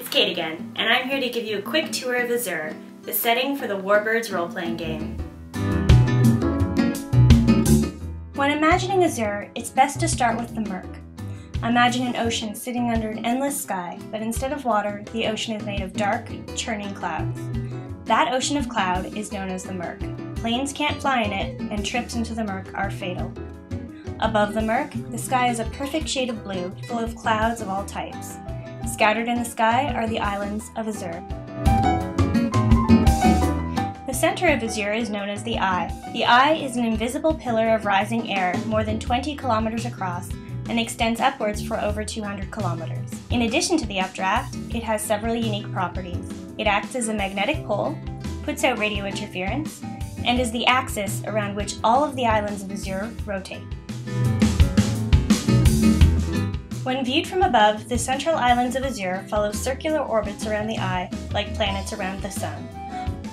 Cait again, and I'm here to give you a quick tour of Azure, the setting for the Warbirds Roleplaying Game. When imagining Azure, it's best to start with the murk. Imagine an ocean sitting under an endless sky, but instead of water, the ocean is made of dark, churning clouds. That ocean of cloud is known as the murk. Planes can't fly in it, and trips into the murk are fatal. Above the murk, the sky is a perfect shade of blue, full of clouds of all types. Scattered in the sky are the islands of Azure. The center of Azure is known as the Eye. The Eye is an invisible pillar of rising air more than 20 kilometers across and extends upwards for over 200 kilometers. In addition to the updraft, it has several unique properties. It acts as a magnetic pole, puts out radio interference, and is the axis around which all of the islands of Azure rotate. When viewed from above, the central islands of Azure follow circular orbits around the Eye, like planets around the Sun.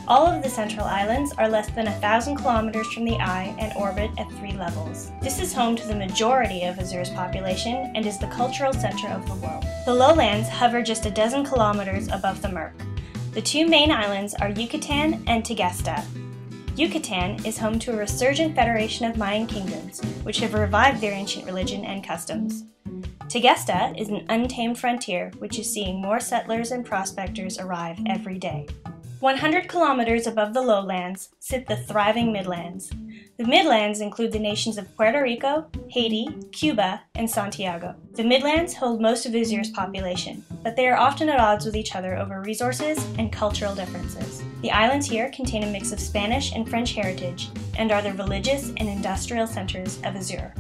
All of the central islands are less than 1,000 kilometers from the Eye and orbit at 3 levels. This is home to the majority of Azure's population and is the cultural center of the world. The lowlands hover just a dozen kilometers above the murk. The 2 main islands are Yucatan and Tegesta. Yucatan is home to a resurgent federation of Mayan kingdoms, which have revived their ancient religion and customs. Tegesta is an untamed frontier which is seeing more settlers and prospectors arrive every day. 100 kilometers above the lowlands sit the thriving Midlands. The Midlands include the nations of Puerto Rico, Haiti, Cuba, and Santiago. The Midlands hold most of Azure's population, but they are often at odds with each other over resources and cultural differences. The islands here contain a mix of Spanish and French heritage and are the religious and industrial centers of Azure.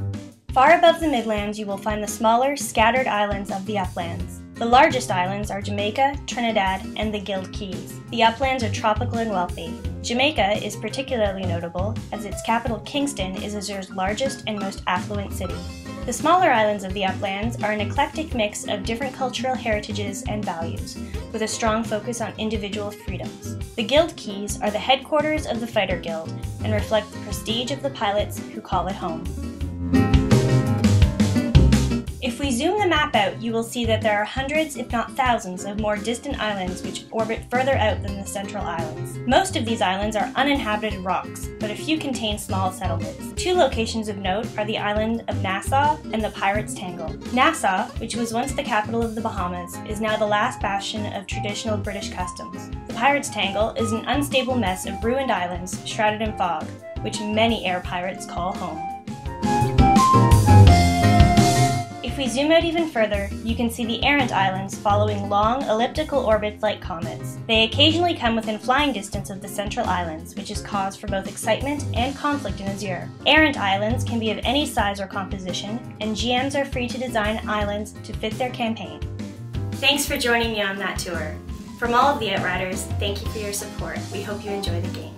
Far above the Midlands, you will find the smaller, scattered islands of the uplands. The largest islands are Jamaica, Trinidad, and the Gild Keys. The uplands are tropical and wealthy. Jamaica is particularly notable as its capital, Kingston, is Azure's largest and most affluent city. The smaller islands of the uplands are an eclectic mix of different cultural heritages and values, with a strong focus on individual freedoms. The Gild Keys are the headquarters of the Fighter Guild and reflect the prestige of the pilots who call it home. If we zoom the map out, you will see that there are hundreds, if not thousands, of more distant islands which orbit further out than the central islands. Most of these islands are uninhabited rocks, but a few contain small settlements. 2 locations of note are the island of Nassau and the Pirates' Tangle. Nassau, which was once the capital of the Bahamas, is now the last bastion of traditional British customs. The Pirates' Tangle is an unstable mess of ruined islands shrouded in fog, which many air pirates call home. If we zoom out even further, you can see the errant islands following long, elliptical orbits like comets. They occasionally come within flying distance of the central islands, which is cause for both excitement and conflict in Azure. Errant islands can be of any size or composition, and GMs are free to design islands to fit their campaign. Thanks for joining me on that tour. From all of the Outriders, thank you for your support. We hope you enjoy the game.